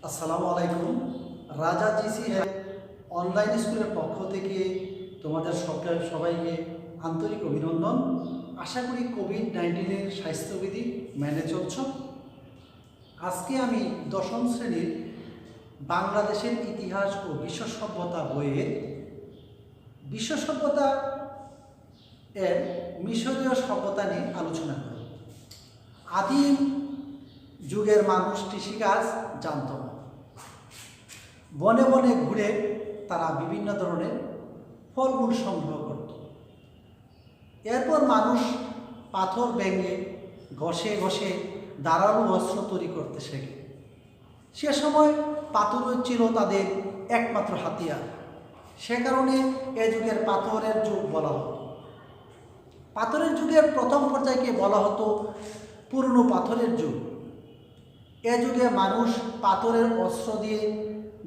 আসসালামু আলাইকুম। রাজা জিসি অনলাইন স্কুলের পক্ষ থেকে তোমাদের সবাইকে আন্তরিক অভিনন্দন। আশা করি কোভিড-19 স্বাস্থ্যবিধি মেনে চলছ। আজকে আমি দশম শ্রেণীর বাংলাদেশের ইতিহাস ও বিশ্ব সভ্যতা বইয়ের বিশ্ব সভ্যতা এর মিশরীয় সভ্যতা নিয়ে আলোচনা করব। আদিম যুগের মানুষ কৃষিকাজ জানত না। বনে বনে ঘুরে তারা বিভিন্ন ধরনের ফলমূল সংগ্রহ করত। এরপর মানুষ পাথর ভেঙে ঘষে ঘষে ধারালো অস্ত্র তৈরি করতে শেখে। সে সময় পাথর ছিল তাদের একমাত্র হাতিয়ার। সে কারণে এ যুগের পাথরের যুগ বলা হতো। পাথরের যুগের প্রথম পর্যায়কে বলা হতো পুরনো পাথরের যুগ। এ যুগে মানুষ পাথরের অস্ত্র দিয়ে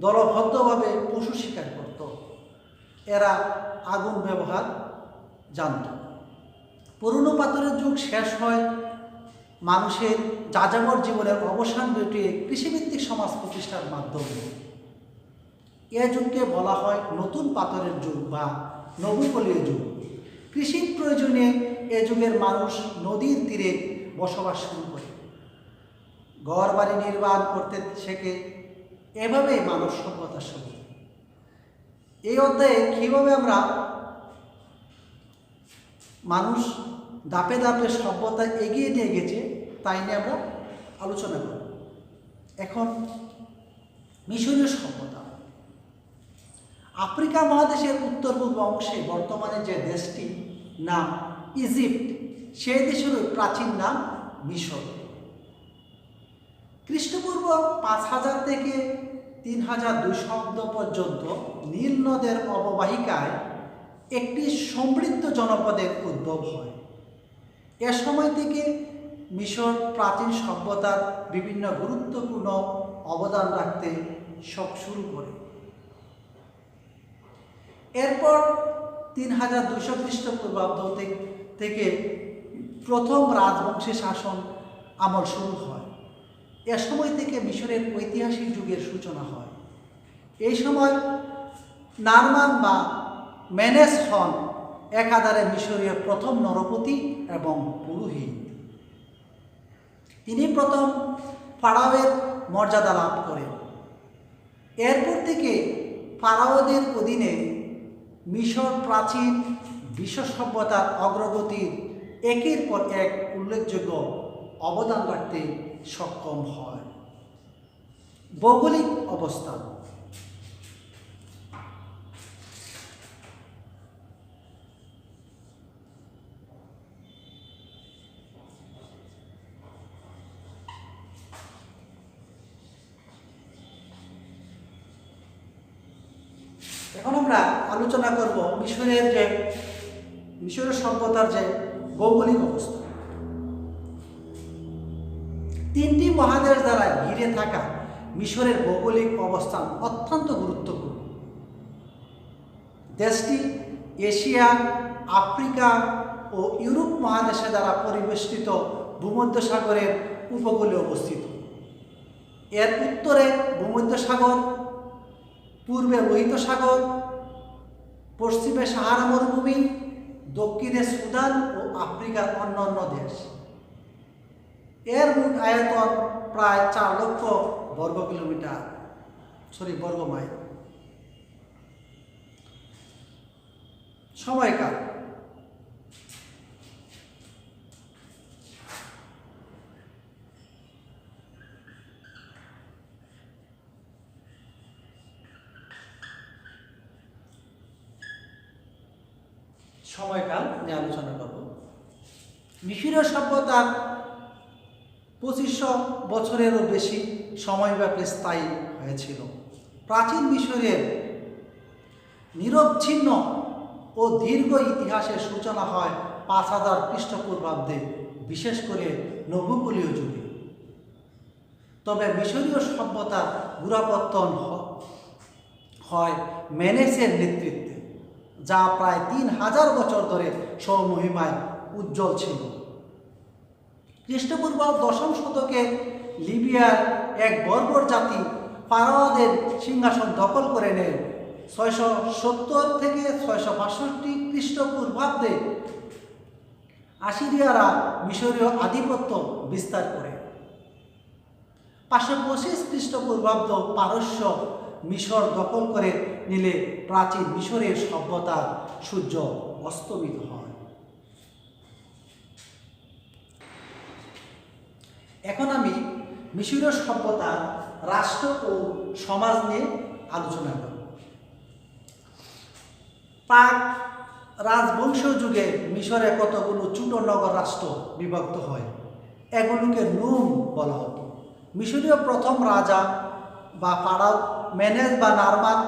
দলবদ্ধভাবে পশু শিকার করত। এরা আগুন ব্যবহার জানত। পুরনো পাথরের যুগ শেষ হয় মানুষের যাযাবর জীবনের অবসান ঘটিয়ে কৃষিভিত্তিক সমাজ প্রতিষ্ঠার মাধ্যমে। এ যুগকে বলা হয় নতুন পাথরের যুগ বা নবপলীয় যুগ। কৃষির প্রয়োজনে এ যুগের মানুষ নদীর তীরে বসবাস শুরু করে, ঘর বাড়ি নির্মাণ করতে শেখে। এভাবেই মানব সভ্যতা শুরু। এই অধ্যায়ে কীভাবে আমরা মানুষ ধাপে ধাপে সভ্যতা এগিয়ে নিয়ে গেছে তাই নিয়ে আমরা আলোচনা করব। এখন মিশরীয় সভ্যতা। আফ্রিকা মহাদেশের উত্তর পূর্ব অংশে বর্তমানে যে দেশটি নাম ইজিপ্ট, সেই দেশের প্রাচীন নাম মিশর। খ্রিস্টপূর্ব 5000 থেকে 3200 পর্যন্ত নীল নদের অববাহিকায় একটি সমৃদ্ধ জনপদের উদ্ভব হয়। এ সময় থেকে মিশর প্রাচীন সভ্যতার বিভিন্ন গুরুত্বপূর্ণ অবদান রাখতে শুরু করে। এরপর 3200 খ্রিস্টপূর্বাব্দ থেকে প্রথম রাজবংশী শাসন আমল শুরু হয়। এ সময় থেকে মিশরের ঐতিহাসিক যুগের সূচনা হয়। এই সময় নারমান বা মেনেস হন একাধারে মিশরীয় প্রথম নরপতি এবং পুরোহিত। তিনি প্রথম ফারাওয়ের মর্যাদা লাভ করেন। এরপর থেকে ফারাওদের অধীনে মিশর প্রাচীন বিশ্ব সভ্যতার অগ্রগতির একের পর এক উল্লেখযোগ্য অবদান রাখতে সক্ষম হয়। ভৌগোলিক অবস্থান। এখন আমরা আলোচনা করব মিশরের সভ্যতার যে ভৌগোলিক অবস্থান। 3টি মহাদেশ দ্বারা ঘিরে থাকা মিশরের ভৌগোলিক অবস্থান অত্যন্ত গুরুত্বপূর্ণ। দেশটি এশিয়া, আফ্রিকা ও ইউরোপ মহাদেশে দ্বারা পরিবেষ্টিত ভূমধ্যসাগরের উপকূলে অবস্থিত। এর উত্তরে ভূমধ্যসাগর, পূর্বে লোহিত সাগর, পশ্চিমে সাহারা মরুভূমি, দক্ষিণে সুদান ও আফ্রিকার অন্যান্য দেশ। এর মোট আয়তন প্রায় 4 লক্ষ বর্গ মাইল। সময়কাল। নিয়ে আলোচনা করব। মিশরীয় সভ্যতার 2500 বছরেরও বেশি সময়ব্যাপী স্থায়ী হয়েছিল। প্রাচীন মিশরের নিরবচ্ছিন্ন ও দীর্ঘ ইতিহাসের সূচনা হয় 5000 খ্রিস্টপূর্বাব্দে, বিশেষ করে নবপলীয় যুগে। তবে মিশরীয় সভ্যতার গোড়াপত্তন হয় মেনেসের নেতৃত্বে, যা প্রায় 3000 বছর ধরে স্বমহিমায় উজ্জ্বল ছিল। খ্রিস্টপূর্ব 10ম শতকে লিবিয়ার এক বর্বর জাতি ফারাওদের সিংহাসন দখল করে নেয় 670 থেকে 662 খ্রিস্টপূর্বাব্দে আসিরিয়ারা মিশরীয় আধিপত্য বিস্তার করে। 525 খ্রিস্টপূর্বাব্দ পারস্য মিশর দখল করে নিলে প্রাচীন মিশরের সভ্যতার সূর্য অস্তমিত হয়। এখন আমি মিশরীয় সভ্যতা, রাষ্ট্র ও সমাজ নিয়ে আলোচনা করব। প্রাক রাজবংশীয় যুগে মিশরে কতগুলো ছোট নগর রাষ্ট্র বিভক্ত হয়, এগুলোকে নুম বলা হতো। মিশরীয় প্রথম রাজা বা ফারাও মেনেস বা নারমার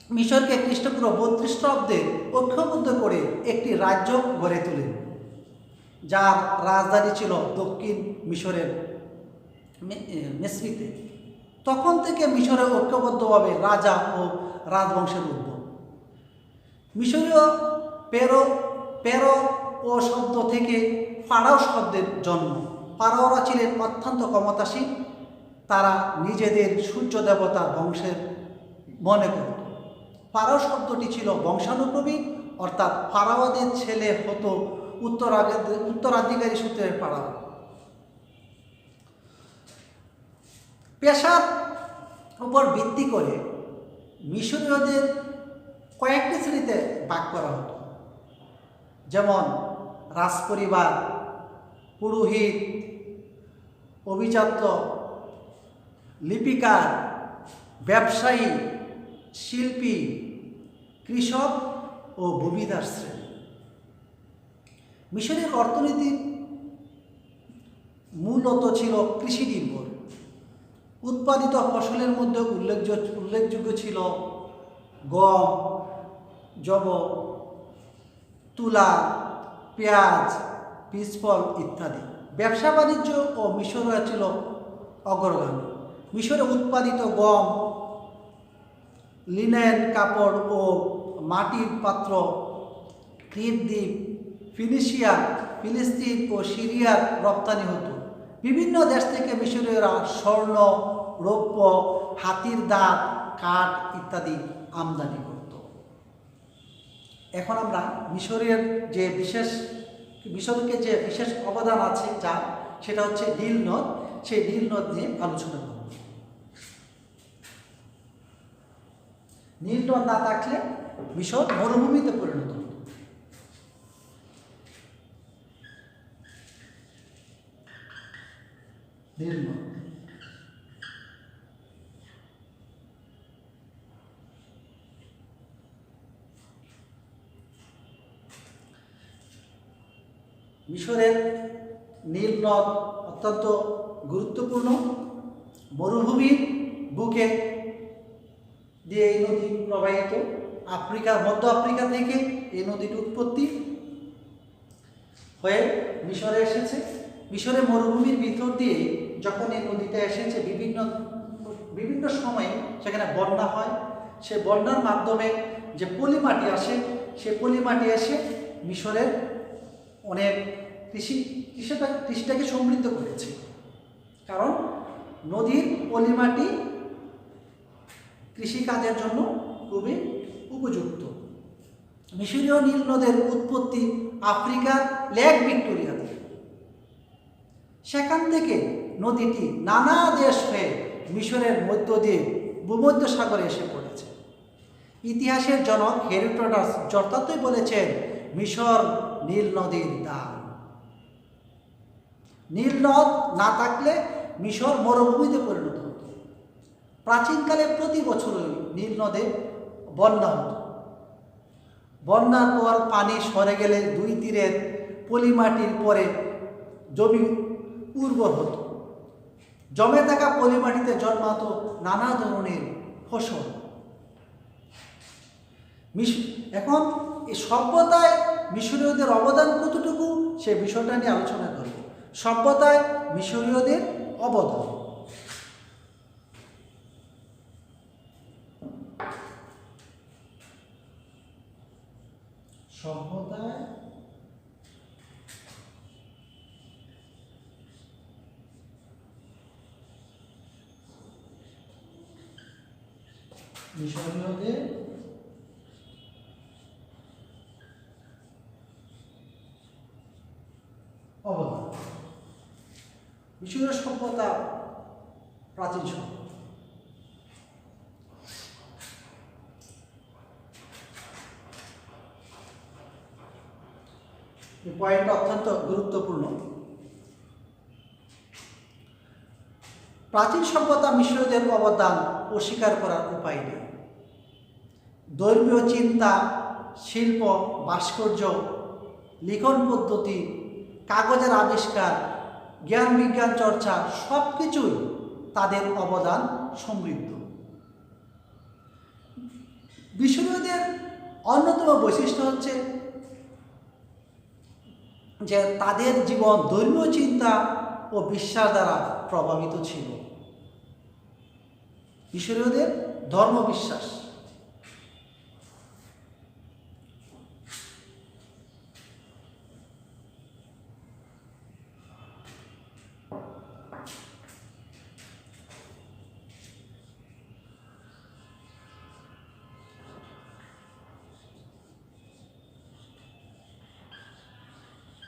মিশরকে খ্রিস্টপূর্ব 32 খ্রিস্টাব্দে ঐক্যবদ্ধ করে একটি রাজ্য গড়ে তোলেন, যার রাজধানী ছিল দক্ষিণ মিশরের মেসরিতে। তখন থেকে মিশরে ঐক্যবদ্ধভাবে রাজা ও রাজবংশের উদ্ভব। মিশরীয় পেরো ও শব্দ থেকে ফারাও শব্দের জন্ম। ফারাওরা ছিলেন অত্যন্ত ক্ষমতাসীন, তারা নিজেদের সূর্য দেবতার বংশের মনে করত। ফারাও শব্দটি ছিল বংশানুক্রমিক, অর্থাৎ ফারাওদের ছেলে হতো উত্তরাধিকারী সূত্রের ফারাও। পেশার উপর ভিত্তি করে মিশরীয়দের কয়েকটি শ্রেণীতে ভাগ করা হতো, যেমন রাজপরিবার, পুরোহিত, অভিজাত্য, লিপিকার, ব্যবসায়ী, শিল্পী, কৃষক ও ভূমিদার শ্রেণী। মিশরের অর্থনীতি মূলত ছিল কৃষি নির্ভর। উৎপাদিত ফসলের মধ্যে উল্লেখযোগ্য ছিল গম, যব, তুলা, পেঁয়াজ, পিসফল ইত্যাদি। ব্যবসা বাণিজ্য ও মিশরে ছিল অগ্রগামী। মিশরে উৎপাদিত গম, লিনেন কাপড় ও মাটির পাত্র ক্রিট দ্বীপ, ফিনিশিয়া, ফিলিস্তিন ও সিরিয়ার রপ্তানি হতো। বিভিন্ন দেশ থেকে মিশরীয়রা স্বর্ণ, রৌপ্য, হাতির দাঁত, কাঠ ইত্যাদি আমদানি করত। এখন আমরা মিশরের মিশরকে যে বিশেষ অবদান আছে যা, সেটা হচ্ছে নীল নদ। সেই নীল নদ নিয়ে আলোচনা করব। নীল নদ না থাকলে মিশর মরুভূমিতে পরিণত হতো। নীল নদ মিশরের নীল নদ অত্যন্ত গুরুত্বপূর্ণ। মরুভূমির বুকে দিয়ে এই নদী প্রবাহিত। মধ্য আফ্রিকা থেকে এই নদীর উৎপত্তি হয়ে মিশরে এসেছে। মিশরে মরুভূমির ভিতর দিয়ে যখন এই নদীটা এসেছে, বিভিন্ন সময়ে সেখানে বন্যা হয়। সে বন্যার মাধ্যমে যে পলিমাটি আসে, সে পলিমাটি এসে মিশরের অনেক কৃষিটাকে সমৃদ্ধ করেছে, কারণ নদীর পলিমাটি কৃষিকাজের জন্য খুবই উপযুক্ত। মিশরীয় নীল নদের উৎপত্তি আফ্রিকার লেক ভিক্টোরিয়াতে। সেখান থেকে নদীটি নানা দেশ হয়ে মিশরের মধ্য দিয়ে ভূমধ্যসাগরে এসে পড়েছে। ইতিহাসের জনক হেরোডোটাস যথার্থই বলেছেন, মিশর নীল নদীর দ্বার। নীল নদ না থাকলে মিশর মরুভূমিতে পরিণত হতো। প্রাচীনকালে প্রতি বছরই নীল নদে বন্যা হতো। বন্যার পর পানি সরে গেলে দুই তীরের পলিমাটির পরে জমি উর্বর হতো। জমে থাকা পলিমাটিতে জন্মাতো নানা ধরনের ফসল। এখন এই সভ্যতায় মিশরীয়দের অবদান কতটুকু, সে বিষয়টা নিয়ে আলোচনা করব। সভ্যতায় মিশরীয়দের অবদান। সভ্যতায় মিশরীয়দের অবদান। মিশরীয় সভ্যতা প্রাচীন সভ্যতা। এই পয়েন্টটা অত্যন্ত গুরুত্বপূর্ণ। প্রাচীন সভ্যতা মিশরীয়দের অবদান অস্বীকার করার উপায় নেই। ধর্মীয় চিন্তা, শিল্প, ভাস্কর্য, লিখন পদ্ধতি, কাগজের আবিষ্কার, জ্ঞান বিজ্ঞান চর্চা সব কিছুই তাদের অবদান সমৃদ্ধ। মিশরীয়দের অন্যতম বৈশিষ্ট্য হচ্ছে যে তাদের জীবন ধর্মীয় চিন্তা ও বিশ্বাস দ্বারা প্রভাবিত ছিল। মিশরীয়দের ধর্ম বিশ্বাস।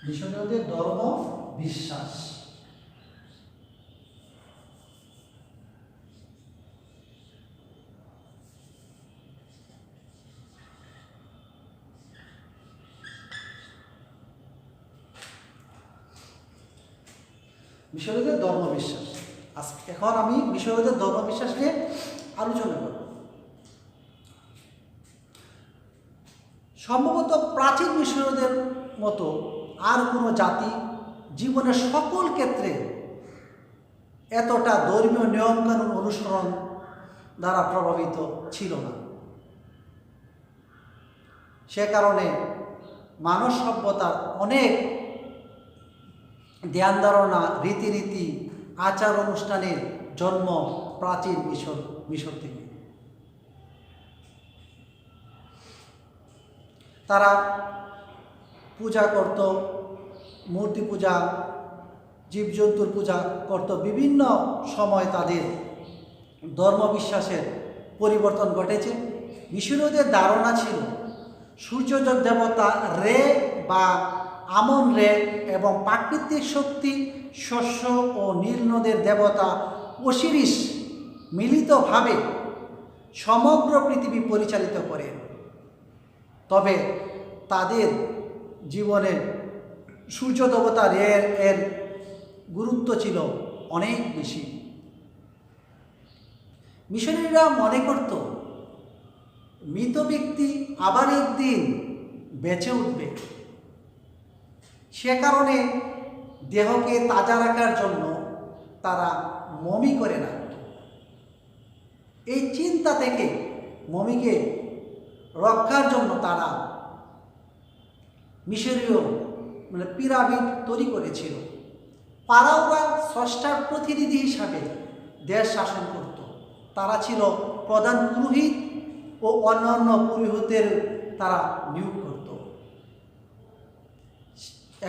মিশরীয়দের ধর্ম বিশ্বাস। মিশরীয়দের ধর্মবিশ্বাস। এখন আমি মিশরীয়দের ধর্মবিশ্বাস নিয়ে আলোচনা করব। সম্ভবত প্রাচীন মিশরীয়দের মতো আর কোনো জাতি জীবনের সকল ক্ষেত্রে এতটা ধর্মীয় নিয়মকানুন অনুসরণ দ্বারা প্রভাবিত ছিল না। সে কারণে মানব সভ্যতার অনেক ধ্যান ধারণা, রীতিনীতি, আচার অনুষ্ঠানের জন্ম প্রাচীন মিশর থেকে। তারা পূজা করত, মূর্তি পূজা, জীবজন্তুর পূজা করত। বিভিন্ন সময় তাদের ধর্মবিশ্বাসের পরিবর্তন ঘটেছে। মিশরীয়দের ধারণা ছিল সূর্যযোগ দেবতা রে বা আমন রে এবং প্রাকৃতিক শক্তি, শস্য ও নীল নদের দেবতা ওসিরিস মিলিতভাবে সমগ্র পৃথিবী পরিচালিত করে। তবে তাদের জীবনে সূর্য দেবতা রে এর গুরুত্ব ছিল অনেক বেশি। মিশরীয়রা মনে করত মৃত ব্যক্তি আবার একদিন বেঁচে উঠবে। সে কারণে দেহকে তাজা রাখার জন্য তারা মমি করে রাখত। এই চিন্তা থেকে মমিকে রক্ষার জন্য তারা মিশরীয় পিরামিড তৈরি করেছিল। ফারাওরা স্রষ্টার প্রতিনিধি হিসাবে দেশ শাসন করত। তারা ছিল প্রধান পুরোহিত ও অন্যান্য পুরোহিতদের তারা নিয়োগ করত।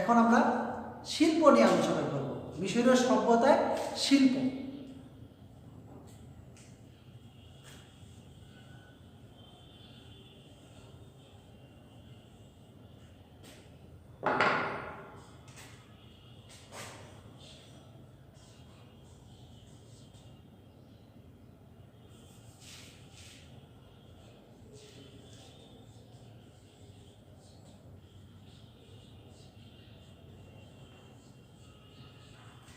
এখন আমরা শিল্প নিয়ে আলোচনা করব। মিশরীয় সভ্যতায় শিল্প।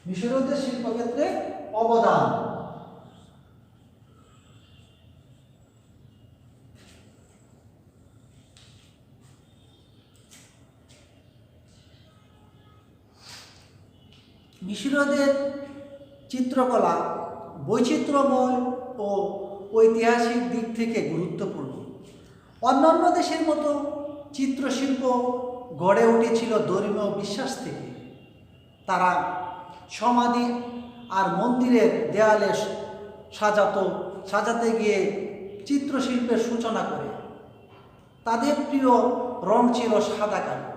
মিশরীয়দের শিল্পক্ষেত্রে অবদান। মিশরীয়দের চিত্রকলা বৈচিত্র্যময় ও ঐতিহাসিক দিক থেকে গুরুত্বপূর্ণ। অন্যান্য দেশের মতো চিত্রশিল্প গড়ে উঠেছিল ধর্মীয় বিশ্বাস থেকে। তারা সমাধি আর মন্দিরের দেয়ালে সাজাতে গিয়ে চিত্রশিল্পের সূচনা করে। তাদের প্রিয় রং ছিল সাদা কালো।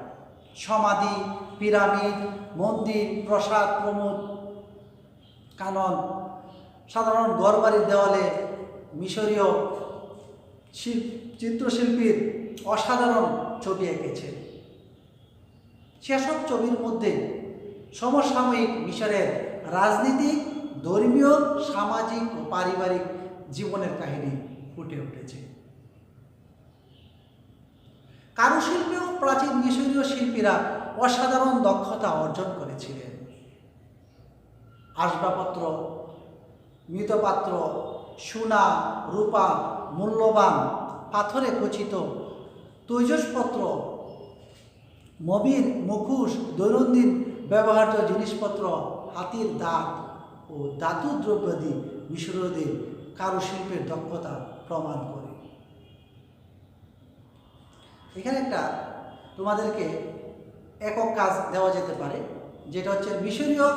সমাধি, পিরামিড, মন্দির, প্রাসাদ প্রমুখ কানন সাধারণ ঘরবাড়ির দেওয়ালে মিশরীয় চিত্রশিল্পীর অসাধারণ ছবি এঁকেছে। সেসব ছবির মধ্যে সমসাময়িক মিশরের রাজনীতিক, ধর্মীয়, সামাজিক ও পারিবারিক জীবনের কাহিনী ফুটে উঠেছে। কারুশিল্পেও প্রাচীন মিশরীয় শিল্পীরা অসাধারণ দক্ষতা অর্জন করেছিলেন। আসবাবপত্র, মৃৎপাত্র, সোনা, রূপা, মূল্যবান পাথরে খচিত তৈজসপত্র, মবির, মুখোশ, দৈনন্দিন ব্যবহার্য জিনিসপত্র, হাতির দাঁত ও ধাতু দ্রব্যাদি মিশরীয়দের কারুশিল্পের দক্ষতা প্রমাণ করে। এখানে একটা তোমাদেরকে একক কাজ দেওয়া যেতে পারে, যেটা হচ্ছে মিশরীয়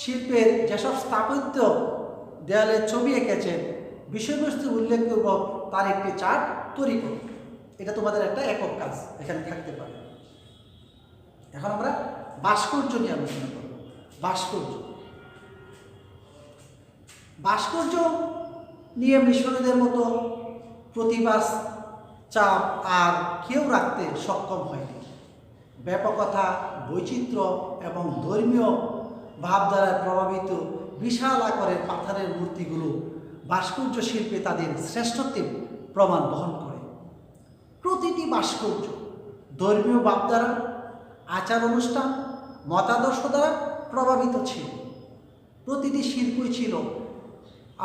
শিল্পের যেসব স্থাপত্য দেয়ালে ছবি এঁকেছেন, বিষয়বস্তু উল্লেখপূর্বক তার একটি চার্ট তৈরি করুন। এটা তোমাদের একটা একক কাজ এখানে থাকতে পারে। এখন আমরা ভাস্কর্য নিয়ে আলোচনা করব। ভাস্কর্য নিয়ে মিশরীয়দের মতো প্রতিভার চাপ আর কেউ রাখতে সক্ষম হয়নি। ব্যাপকতা, বৈচিত্র্য এবং ধর্মীয় ভাবধারায় প্রভাবিত বিশাল আকারের পাথরের মূর্তিগুলো ভাস্কর্য শিল্পে তাদের শ্রেষ্ঠত্বের প্রমাণ বহন করে। প্রতিটি ভাস্কর্য ধর্মীয় ভাবধারা, আচার অনুষ্ঠান, মতাদর্শ দ্বারা প্রভাবিত ছিল। প্রতিটি শিল্পই ছিল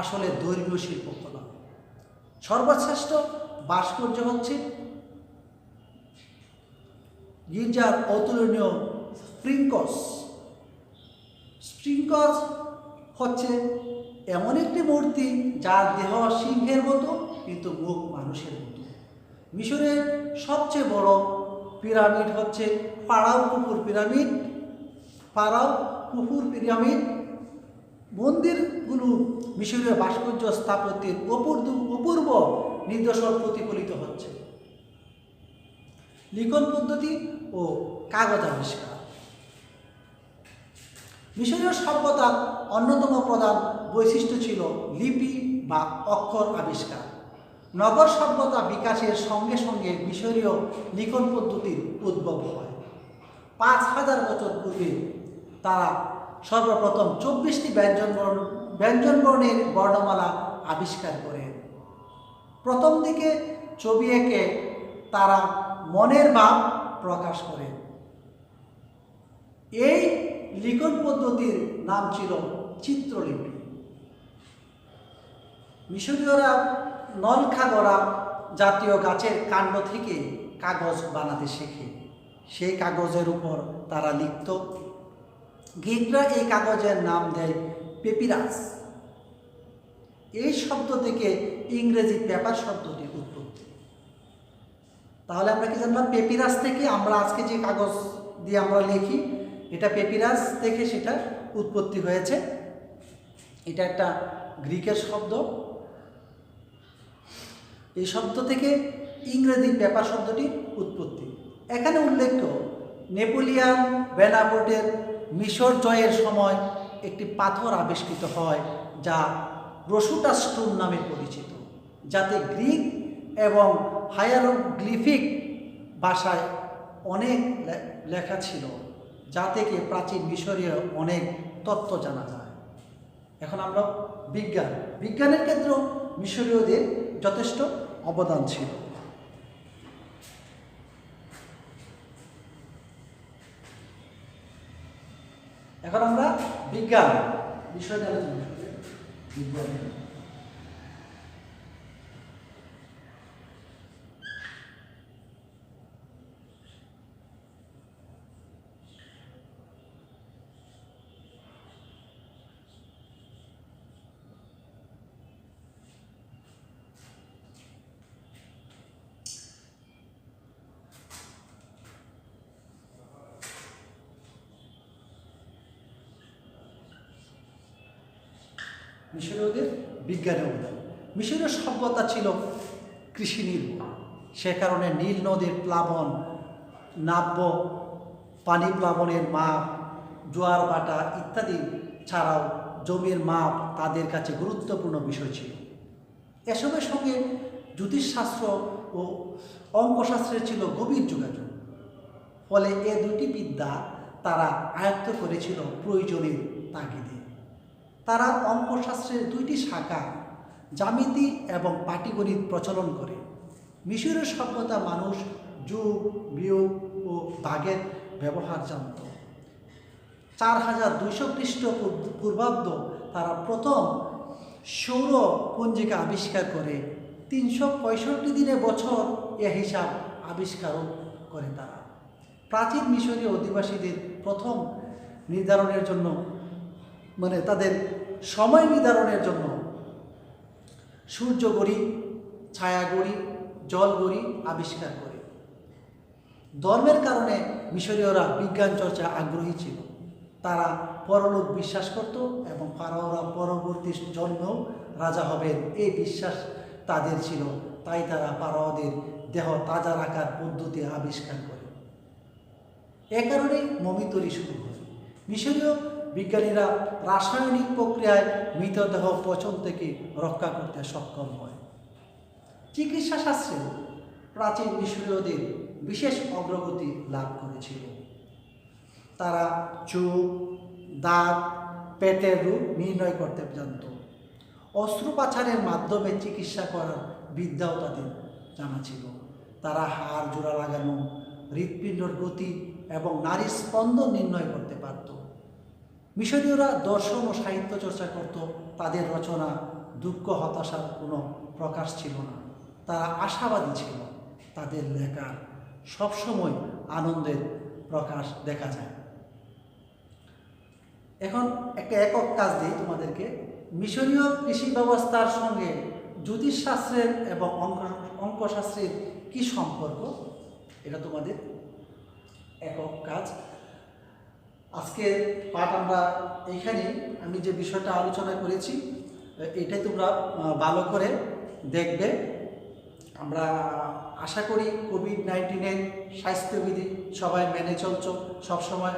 আসলে ধর্মীয় শিল্পকলা। সর্বশ্রেষ্ঠ ভাস্কর্য হচ্ছে গির্জার অতুলনীয় স্ফিঙ্কস হচ্ছে এমন একটি মূর্তি যার দেহ সিংহের মতো কিন্তু মুখ মানুষের মতো। মিশরের সবচেয়ে বড় পিরামিড হচ্ছে ফারাও কুফুর পিরামিড। মন্দিরগুলো মিশরীয় ভাস্কর্য স্থাপত্যের অপূর্ব নিদর্শন প্রতিফলিত হচ্ছে। লিখন পদ্ধতি ও কাগজ আবিষ্কার। মিশরীয় সভ্যতার অন্যতম প্রধান বৈশিষ্ট্য ছিল লিপি বা অক্ষর আবিষ্কার। নগর সভ্যতা বিকাশের সঙ্গে সঙ্গে মিশরীয় লিখন পদ্ধতির উদ্ভব হয়। 5000 বছর পূর্বে তারা সর্বপ্রথম 24টি ব্যঞ্জনবর্ণের বর্ণমালা আবিষ্কার করেন। প্রথম দিকে ছবি এঁকে তারা মনের ভাব প্রকাশ করেন। এই লিখন পদ্ধতির নাম ছিল চিত্রলিপি। মিশরীয়রা নলখাগড়া জাতীয় গাছের কাণ্ড থেকে কাগজ বানাতে শেখে। সেই কাগজের উপর তারা লিখত। গ্রিকরা এই কাগজের নাম দেয় পেপিরাস। এই শব্দ থেকে ইংরেজি পেপার শব্দটির উৎপত্তি। তাহলে আমরা কি জানলাম? পেপিরাস থেকে আমরা আজকে যে কাগজ দিয়ে আমরা লিখি, এটা পেপিরাস থেকে সেটা উৎপত্তি হয়েছে। এটা একটা গ্রিকের শব্দ। এই শব্দ থেকে ইংরেজি পেপার শব্দটির উৎপত্তি। এখানে উল্লেখ্য, নেপোলিয়ান বোনাপার্টের মিশর জয়ের সময় একটি পাথর আবিষ্কৃত হয় যা রসুটা স্টোন নামে পরিচিত, যাতে গ্রিক এবং হায়ারোগ্লিফিক ভাষায় অনেক লেখা ছিল, যা থেকে প্রাচীন মিশরীয় অনেক তথ্য জানা যায়। এখন আমরা বিজ্ঞানের ক্ষেত্রেও মিশরীয়দের যথেষ্ট অবদান ছিল। এখন আমরা বিজ্ঞান বিষয় নিয়ে আলোচনা করব। বিজ্ঞান মিশরীয়দের বিজ্ঞানের অবদান। মিশরীয় সভ্যতা ছিল কৃষি নির্ভর। সে কারণে নীল নদীর প্লাবন, নাব্য পানি প্লাবনের মাপ, জোয়ার ভাটা ইত্যাদি ছাড়াও জমির মাপ তাদের কাছে গুরুত্বপূর্ণ বিষয় ছিল। এসবের সঙ্গে জ্যোতিষশাস্ত্র ও অঙ্কশাস্ত্রের ছিল গভীর যোগাযোগ। ফলে এ দুটি বিদ্যা তারা আয়ত্ত করেছিল প্রয়োজনের তাগিদে। তারা অঙ্কশাস্ত্রের দুইটি শাখা জ্যামিতি এবং পাটিগণিত প্রচলন করে। মিশরের সভ্যতা মানুষ যোগ, বিয়োগ ও ভাগের ব্যবহার জানত। 4200 খ্রিস্টপূর্বাব্দ তারা প্রথম সৌর পঞ্জিকা আবিষ্কার করে। 365 দিনে বছর এ হিসাব আবিষ্কারও করে তারা। প্রাচীন মিশরীয় অধিবাসীদের প্রথম নির্ধারণের জন্য তাদের সময় নির্ধারণের জন্য সূর্য ঘড়ি, ছায়া ঘড়ি, জল ঘড়ি আবিষ্কার করে। ধর্মের কারণে মিশরীয়রা বিজ্ঞান চর্চায় আগ্রহী ছিল। তারা পরলোক বিশ্বাস করত এবং ফারাওরা পরবর্তী জন্মেও রাজা হবেন এই বিশ্বাস তাদের ছিল। তাই তারা ফারাওদের দেহ তাজা রাখার পদ্ধতি আবিষ্কার করে। এ কারণেই মমি তৈরি শুরু হয়। মিশরীয় বিজ্ঞানীরা রাসায়নিক প্রক্রিয়ায় মৃতদেহ পচন থেকে রক্ষা করতে সক্ষম হয়। চিকিৎসা শাস্ত্রে প্রাচীন মিশরীয়দের বিশেষ অগ্রগতি লাভ করেছিল। তারা চোখ, দাঁত, পেটের রোগ নির্ণয় করতে জানত। অস্ত্রোপচারের মাধ্যমে চিকিৎসা করার বিদ্যাও তাদের জানা ছিল। তারা হাড় জোড়া লাগানো, হৃৎপিণ্ডর গতি এবং নারীর স্পন্দন নির্ণয় করতে পারত। মিশরীয়রা দর্শন ও সাহিত্য চর্চা করত। তাদের রচনা দুঃখ হতাশার কোনো প্রকাশ ছিল না। তারা আশাবাদী ছিল। তাদের লেখা সবসময় আনন্দের প্রকাশ দেখা যায়। এখন একটা একক কাজ দিই তোমাদেরকে। মিশরীয় কৃষি ব্যবস্থার সঙ্গে জ্যোতিষশাস্ত্রের এবং অঙ্কশাস্ত্রের কি সম্পর্ক, এটা তোমাদের একক কাজ। আজকের পাঠ আমরা এইখানে, আমি যে বিষয়টা আলোচনা করেছি এটাই তোমরা ভালো করে দেখবে। আমরা আশা করি কোভিড-19 স্বাস্থ্যবিধি সবাই মেনে চলছো। সবসময়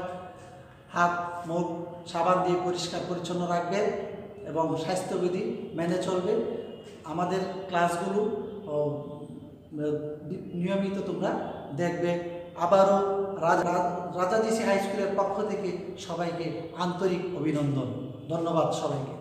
হাত মুখ সাবান দিয়ে পরিষ্কার পরিচ্ছন্ন রাখবে এবং স্বাস্থ্যবিধি মেনে চলবে। আমাদের ক্লাসগুলো নিয়মিত তোমরা দেখবে। আবারও রাজা জিসি হাই স্কুলের পক্ষ থেকে সবাইকে আন্তরিক অভিনন্দন। ধন্যবাদ সবাইকে।